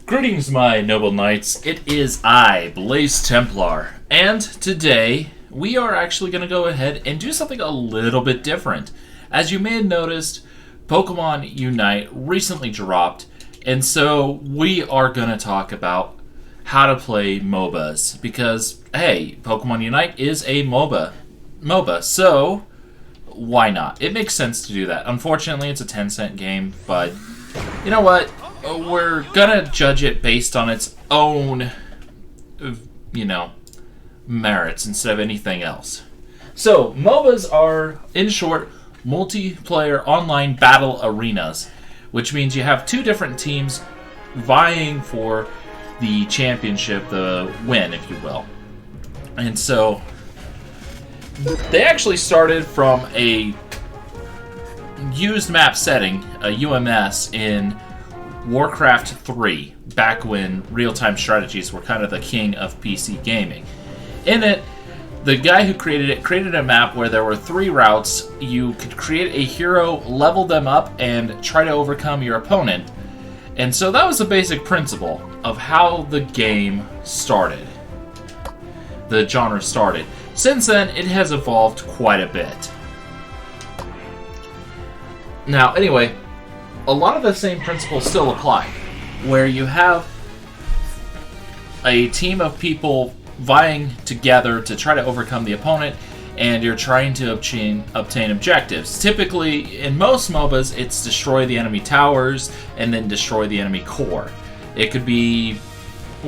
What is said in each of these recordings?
Greetings, my noble knights. It is I, Blaze Templar, and today we are actually going to go ahead and do something a little bit different. As you may have noticed, Pokemon Unite recently dropped, and so we are going to talk about how to play Mobas, because, hey, Pokemon Unite is a MOBA, so why not? It makes sense to do that. Unfortunately, it's a 10-cent game, but you know what? We're gonna judge it based on its own, merits instead of anything else. So, MOBAs are, in short, multiplayer online battle arenas, which means you have two different teams vying for the championship, the win, if you will. And so, they actually started from a used map setting, a UMS, in Warcraft 3, back when real-time strategies were kind of the king of PC gaming. In it, the guy who created it created a map where there were 3 routes. You could create a hero, level them up, and try to overcome your opponent. And so that was the basic principle of how the game started. The genre started. Since then, it has evolved quite a bit. Now, anyway, a lot of the same principles still apply, where you have a team of people vying together to try to overcome the opponent, and you're trying to obtain objectives. Typically, in most MOBAs, it's destroy the enemy towers and then destroy the enemy core. It could be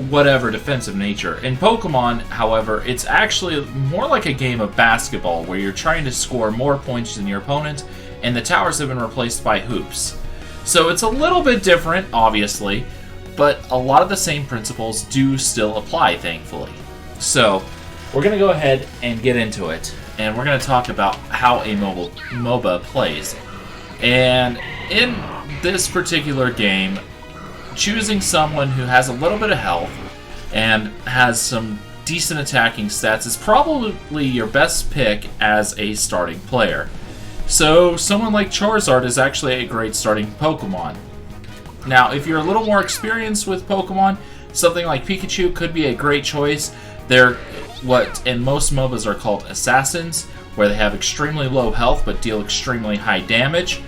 whatever defensive nature. In Pokemon, however, it's actually more like a game of basketball, where you're trying to score more points than your opponent, and the towers have been replaced by hoops. So it's a little bit different, obviously, but a lot of the same principles do still apply, thankfully. So we're going to go ahead and get into it, and we're going to talk about how a MOBA plays. And in this particular game, choosing someone who has a little bit of health and has some decent attacking stats is probably your best pick as a starting player. So someone like Charizard is actually a great starting Pokemon. Now, if you're a little more experienced with Pokemon, something like Pikachu could be a great choice. They're what in most MOBAs are called assassins, where they have extremely low health but deal extremely high damage.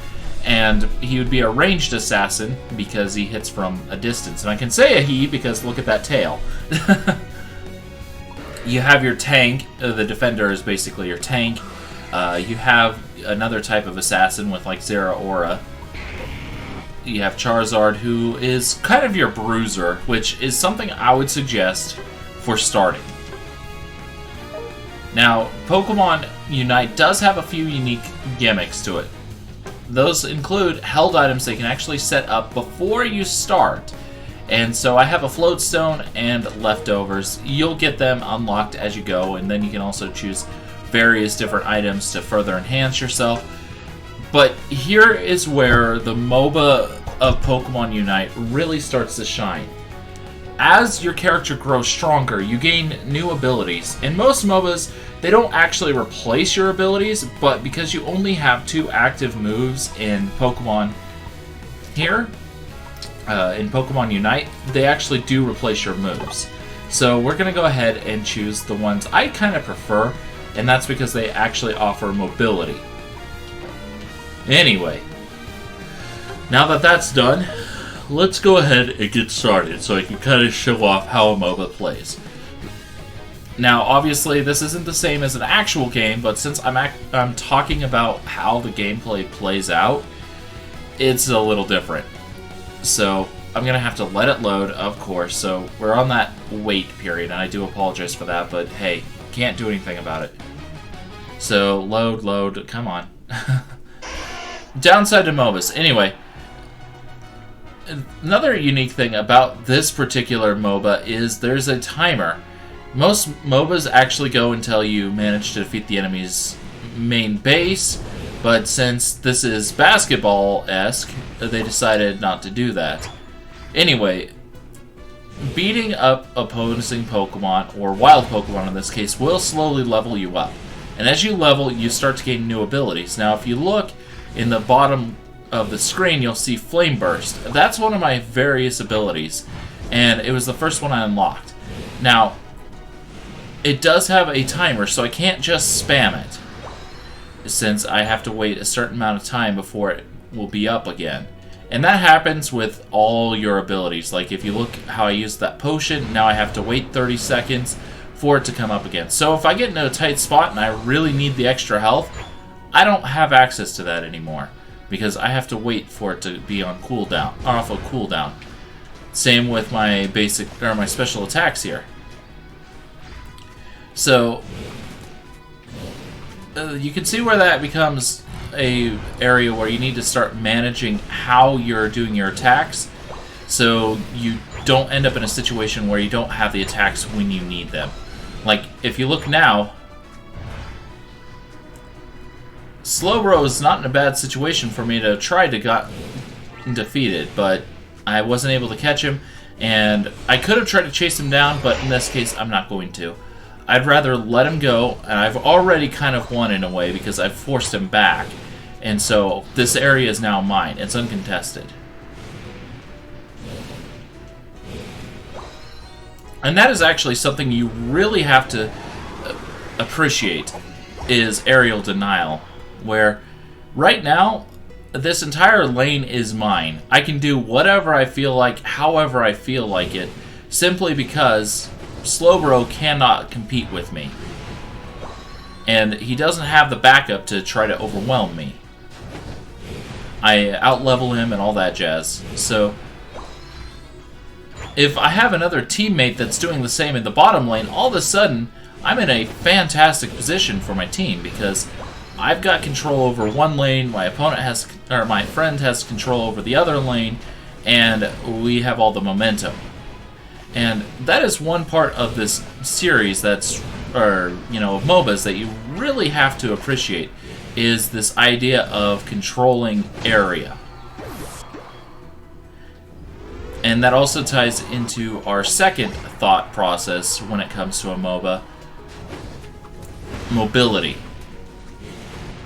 And he would be a ranged assassin because he hits from a distance. And I can say a he because look at that tail. You have your tank. The defender is basically your tank. You have another type of assassin with like Zeraora. You have Charizard, who is kind of your bruiser, which is something I would suggest for starting. Now, Pokemon Unite does have a few unique gimmicks to it. Those include held items they can actually set up before you start. And so I have a float stone and leftovers. You'll get them unlocked as you go, and then you can also choose various different items to further enhance yourself. But here is where the MOBA of Pokemon Unite really starts to shine. As your character grows stronger, you gain new abilities. In most MOBAs, they don't actually replace your abilities, but because you only have 2 active moves in Pokemon here, in Pokemon Unite, they actually do replace your moves. So we're going to go ahead and choose the ones I kind of prefer, and that's because they actually offer mobility. Anyway, now that that's done, let's go ahead and get started so I can kind of show off how a MOBA plays. Now, obviously, this isn't the same as an actual game, but since I'm talking about how the gameplay plays out, it's a little different. So, I'm going to have to let it load, of course, so we're on that wait period, and I do apologize for that, but hey, can't do anything about it. So, load, come on. Downside to MOBAs. Anyway, another unique thing about this particular MOBA is there's a timer. Most MOBAs actually go until you manage to defeat the enemy's main base, but since this is basketball-esque, they decided not to do that. Anyway, beating up opposing Pokemon, or wild Pokemon in this case, will slowly level you up. And as you level, you start to gain new abilities. Now, if you look in the bottom of the screen, you'll see Flame Burst. That's one of my various abilities. and it was the first one I unlocked. Now, it does have a timer, so I can't just spam it, since I have to wait a certain amount of time before it will be up again. And that happens with all your abilities. Like, if you look how I used that potion, now I have to wait 30 seconds for it to come up again. So if I get into a tight spot and I really need the extra health, I don't have access to that anymore, because I have to wait for it to be on cooldown, or off of cooldown. Same with my basic, or my special attacks here. So you can see where that becomes a area where you need to start managing how you're doing your attacks, so you don't end up in a situation where you don't have the attacks when you need them. Like, if you look now, Slowbro is not in a bad situation for me to try to get defeated, but I wasn't able to catch him, and I could have tried to chase him down, but in this case, I'm not going to. I'd rather let him go, and I've already kind of won in a way because I've forced him back. And so this area is now mine. It's uncontested. And that is actually something you really have to appreciate, is aerial denial, where right now this entire lane is mine. I can do whatever I feel like, however I feel like it, simply because Slowbro cannot compete with me. And he doesn't have the backup to try to overwhelm me. I out-level him and all that jazz. So if I have another teammate that's doing the same in the bottom lane, all of a sudden I'm in a fantastic position for my team, because I've got control over one lane, my opponent has, or my friend has control over the other lane, and we have all the momentum. And that is one part of this series that's, or, you know, of Mobas that you really have to appreciate, is this idea of controlling area. And that also ties into our second thought process when it comes to a MOBA: mobility.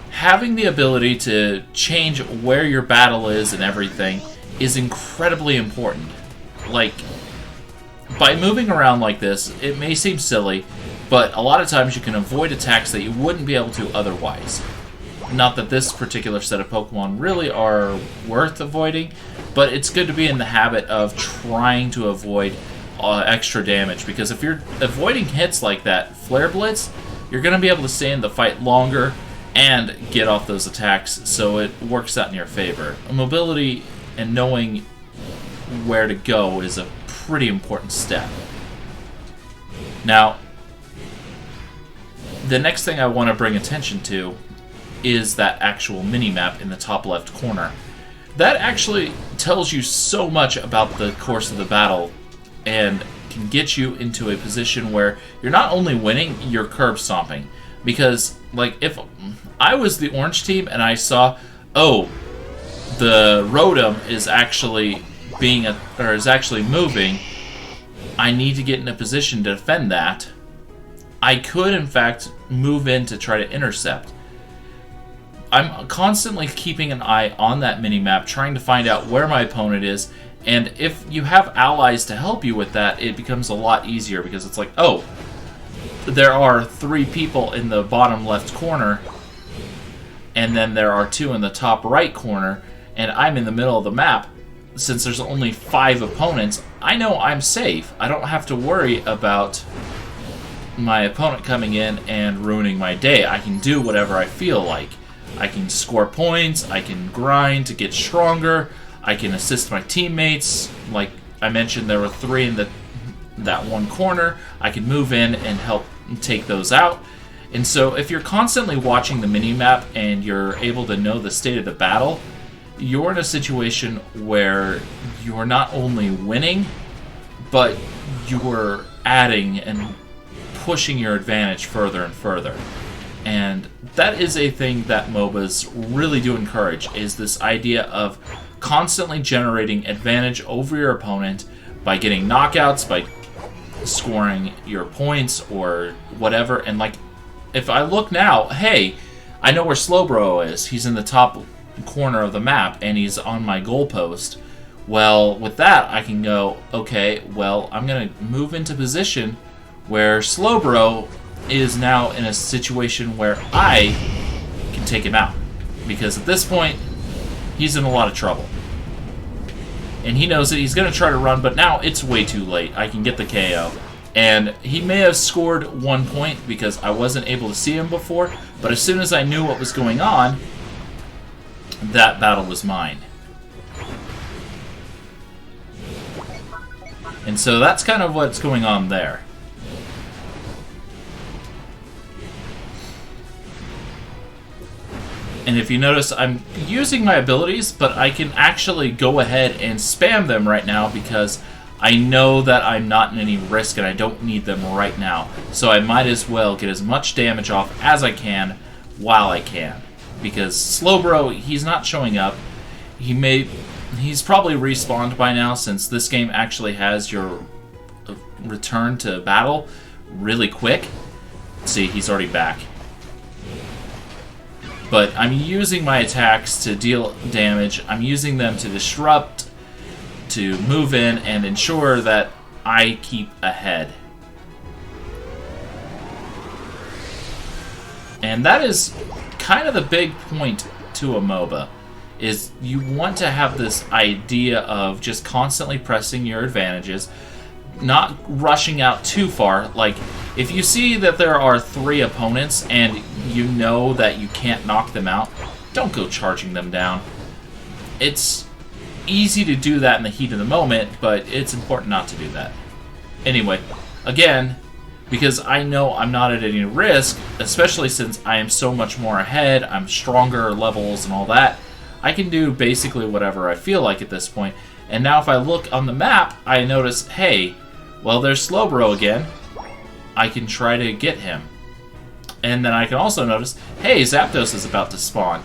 Having the ability to change where your battle is and everything is incredibly important. Like, by moving around like this, it may seem silly, but a lot of times you can avoid attacks that you wouldn't be able to otherwise. Not that this particular set of Pokemon really are worth avoiding, but it's good to be in the habit of trying to avoid extra damage, because if you're avoiding hits like that Flare Blitz, you're going to be able to stay in the fight longer and get off those attacks, so it works out in your favor. Mobility and knowing where to go is a pretty important step. Now, the next thing I want to bring attention to is that actual mini-map in the top left corner. That actually tells you so much about the course of the battle and can get you into a position where you're not only winning, you're curb stomping. Because, like, if I was the orange team and I saw, oh, the Rotom is actually moving, I need to get in a position to defend that, I could, in fact, move in to try to intercept. I'm constantly keeping an eye on that mini-map, trying to find out where my opponent is, and if you have allies to help you with that, it becomes a lot easier, because it's like, oh, there are 3 people in the bottom left corner, and then there are 2 in the top right corner, and I'm in the middle of the map. Since there's only 5 opponents, I know I'm safe. I don't have to worry about my opponent coming in and ruining my day. I can do whatever I feel like. I can score points, I can grind to get stronger, I can assist my teammates. Like I mentioned, there were 3 in that one corner. I can move in and help take those out. And so if you're constantly watching the mini-map and you're able to know the state of the battle, you're in a situation where you're not only winning, but you're adding and pushing your advantage further and further. And that is a thing that MOBAs really do encourage, is this idea of constantly generating advantage over your opponent by getting knockouts, by scoring your points or whatever. And like, if I look now, hey, I know where Slowbro is. He's in the top corner of the map and he's on my goalpost. Well, with that, I can go, okay, well, I'm going to move into position where Slowbro is now in a situation where I can take him out. Because at this point, he's in a lot of trouble. And he knows that he's going to try to run, but now it's way too late. I can get the KO. And he may have scored 1 point because I wasn't able to see him before, but as soon as I knew what was going on, that battle was mine. And so that's kind of what's going on there. And if you notice, I'm using my abilities, but I can actually go ahead and spam them right now because I know that I'm not in any risk and I don't need them right now. So I might as well get as much damage off as I can while I can. Because Slowbro, he's not showing up. He's probably respawned by now since this game actually has your return to battle really quick. See, he's already back. But I'm using my attacks to deal damage. I'm using them to disrupt, to move in, and ensure that I keep ahead. And that is kind of the big point to a MOBA, is you want to have this idea of just constantly pressing your advantages, not rushing out too far. Like, if you see that there are 3 opponents and you know that you can't knock them out, don't go charging them down. It's easy to do that in the heat of the moment, but it's important not to do that. Anyway, again, because I know I'm not at any risk, especially since I am so much more ahead, I'm stronger levels and all that, I can do basically whatever I feel like at this point. And now if I look on the map, I notice, hey, well, there's Slowbro again. I can try to get him. And then I can also notice, hey, Zapdos is about to spawn.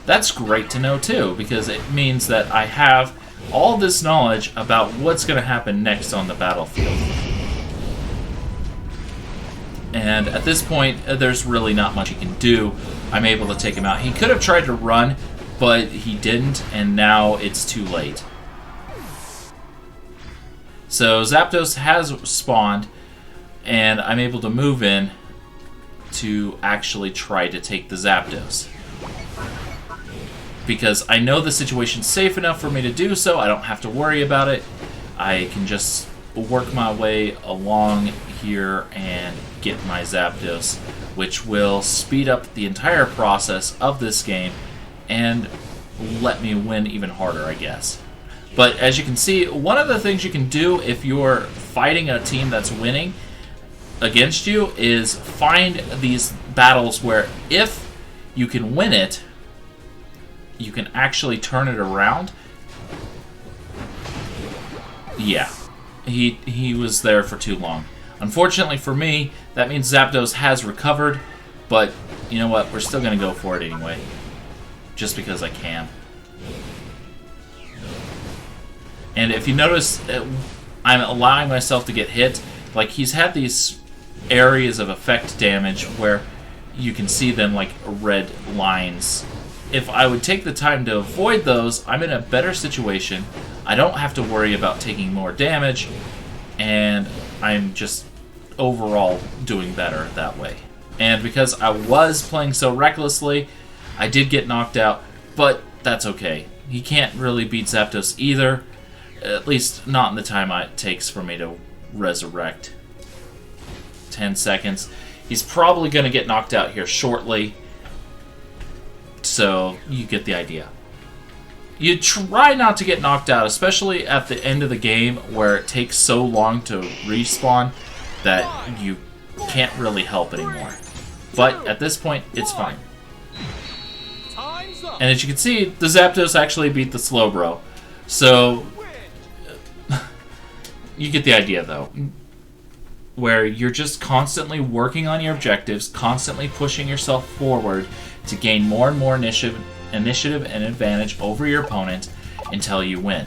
That's great to know too, because it means that I have all this knowledge about what's going to happen next on the battlefield. And at this point, there's really not much he can do. I'm able to take him out. He could have tried to run, but he didn't, and now it's too late. So Zapdos has spawned, and I'm able to move in to actually try to take the Zapdos. Because I know the situation's safe enough for me to do so, I don't have to worry about it. I can just work my way along here and get my Zapdos, which will speed up the entire process of this game and let me win even harder, I guess. But as you can see, one of the things you can do if you're fighting a team that's winning against you is find these battles where if you can win it, you can actually turn it around. Yeah, he was there for too long. Unfortunately for me, that means Zapdos has recovered, but you know what? We're still going to go for it anyway, just because I can. And if you notice, I'm allowing myself to get hit. Like, he's had these areas of effect damage where you can see them like red lines. If I would take the time to avoid those, I'm in a better situation. I don't have to worry about taking more damage, and I'm just overall doing better that way. And because I was playing so recklessly, I did get knocked out, but that's okay. He can't really beat Zapdos either, at least not in the time it takes for me to resurrect. 10 seconds. He's probably going to get knocked out here shortly, so you get the idea. You try not to get knocked out, especially at the end of the game where it takes so long to respawn that you can't really help anymore. But at this point, it's fine. And as you can see, the Zapdos actually beat the Slowbro. So, you get the idea though. Where you're just constantly working on your objectives, constantly pushing yourself forward to gain more and more initiative and advantage over your opponent until you win.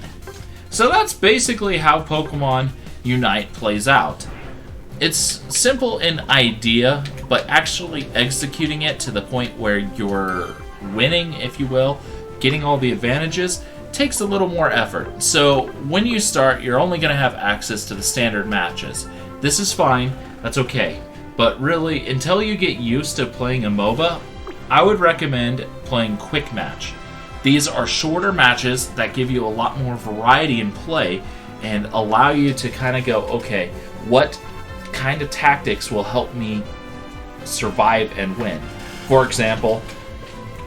So that's basically how Pokemon Unite plays out. It's simple in idea, but actually executing it to the point where you're winning, if you will, getting all the advantages, takes a little more effort. So when you start, you're only going to have access to the standard matches. This is fine, that's okay. But really, until you get used to playing a MOBA, I would recommend playing Quick Match. These are shorter matches that give you a lot more variety in play and allow you to kind of go, okay, what kind of tactics will help me survive and win? For example,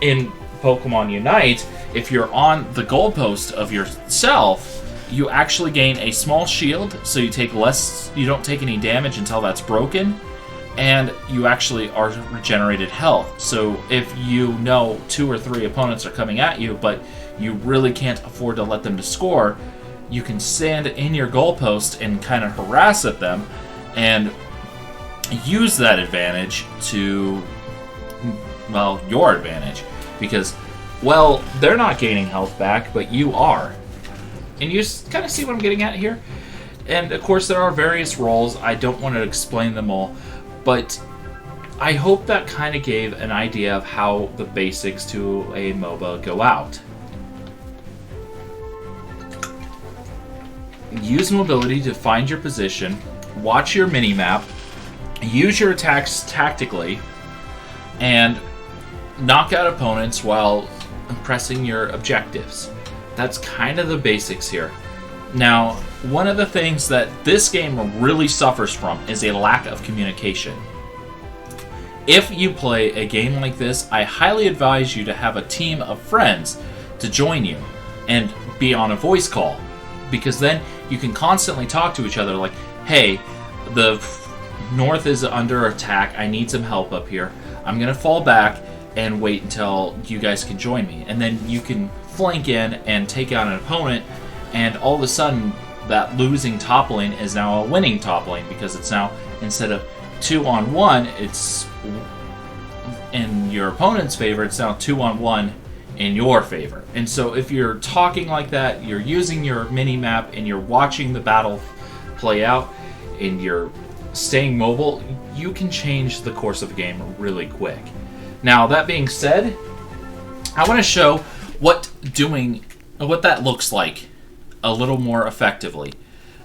in Pokemon Unite, if you're on the goalpost of yourself, you actually gain a small shield, so you don't take any damage until that's broken, and you actually are regenerated health. So if you know 2 or 3 opponents are coming at you, but you really can't afford to let them to score, you can stand in your goalpost and kind of harass at them and use that advantage to, well, your advantage. Because, well, they're not gaining health back, but you are. And you kind of see what I'm getting at here? And, of course, there are various roles. I don't want to explain them all. But I hope that kind of gave an idea of how the basics to a MOBA go out. Use mobility to find your position. Watch your minimap. Use your attacks tactically. And knock out opponents while pressing your objectives. That's kind of the basics here. Now, one of the things that this game really suffers from is a lack of communication. If you play a game like this, I highly advise you to have a team of friends to join you and be on a voice call, because then you can constantly talk to each other like, hey, the north is under attack, I need some help up here. I'm going to fall back and wait until you guys can join me. And then you can flank in and take out an opponent, and all of a sudden that losing top lane is now a winning top lane, because it's now, instead of 2-on-1, it's in your opponent's favor, it's now 2-on-1 in your favor. And so if you're talking like that, you're using your mini-map, and you're watching the battle play out, and you're staying mobile, you can change the course of a game really quick. Now, that being said, I want to show what that looks like a little more effectively.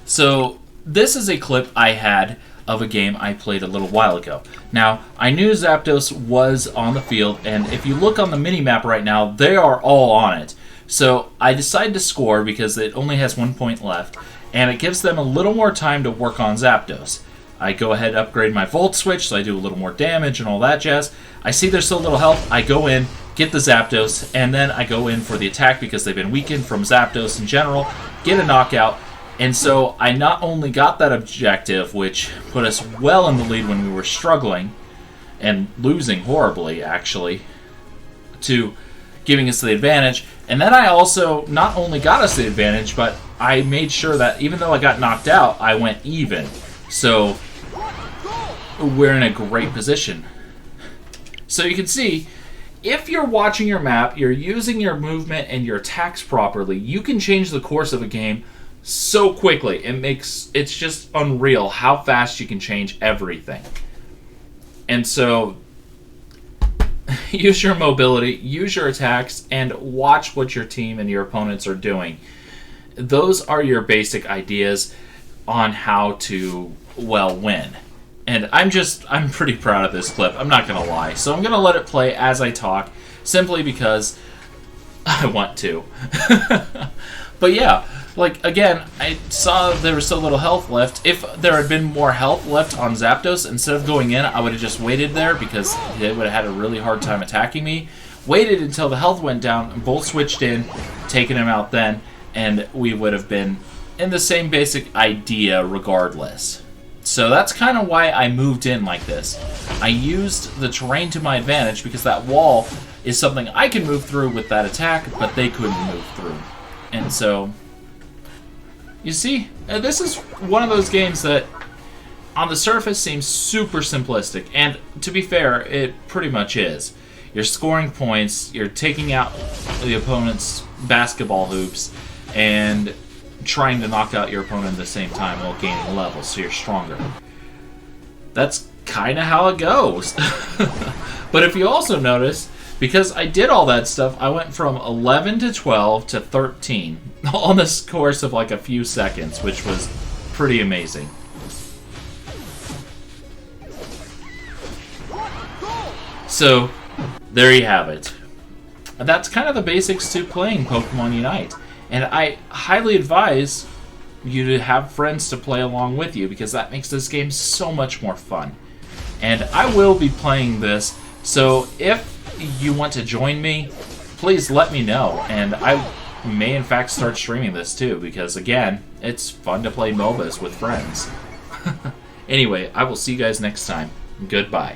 So, this is a clip I had of a game I played a little while ago. Now, I knew Zapdos was on the field, and if you look on the minimap right now, they are all on it. So, I decided to score because it only has 1 point left, and it gives them a little more time to work on Zapdos. I go ahead and upgrade my Volt Switch, so I do a little more damage and all that jazz. I see there's still a little health. I go in, get the Zapdos, and then I go in for the attack because they've been weakened from Zapdos in general, get a knockout. And so I not only got that objective, which put us well in the lead when we were struggling, and losing horribly, actually, to giving us the advantage, and then I also not only got us the advantage, but I made sure that even though I got knocked out, I went even. So we're in a great position. So you can see, if you're watching your map, you're using your movement and your attacks properly, you can change the course of a game so quickly. It's just unreal how fast you can change everything. And so use your mobility, use your attacks, and watch what your team and your opponents are doing. Those are your basic ideas on how to, well, win. And I'm pretty proud of this clip, I'm not going to lie. So I'm going to let it play as I talk, simply because I want to. But yeah, like, again, I saw there was so little health left. If there had been more health left on Zapdos, instead of going in, I would have just waited there, because they would have had a really hard time attacking me. Waited until the health went down, bolt switched in, taken him out then, and we would have been in the same basic idea regardless. So that's kind of why I moved in like this. I used the terrain to my advantage, because that wall is something I can move through with that attack, but they couldn't move through. And so, you see, this is one of those games that on the surface seems super simplistic, and to be fair, it pretty much is. You're scoring points, you're taking out the opponent's basketball hoops, and trying to knock out your opponent at the same time while gaining levels, so you're stronger. That's kind of how it goes. But if you also notice, Because I did all that stuff, I went from 11 to 12 to 13 on this course of like a few seconds, which was pretty amazing. So, there you have it. That's kind of the basics to playing Pokemon Unite. And I highly advise you to have friends to play along with you, because that makes this game so much more fun. And I will be playing this, so if you want to join me, please let me know. And I may in fact start streaming this too, because again, it's fun to play Mobas with friends. Anyway, I will see you guys next time. Goodbye.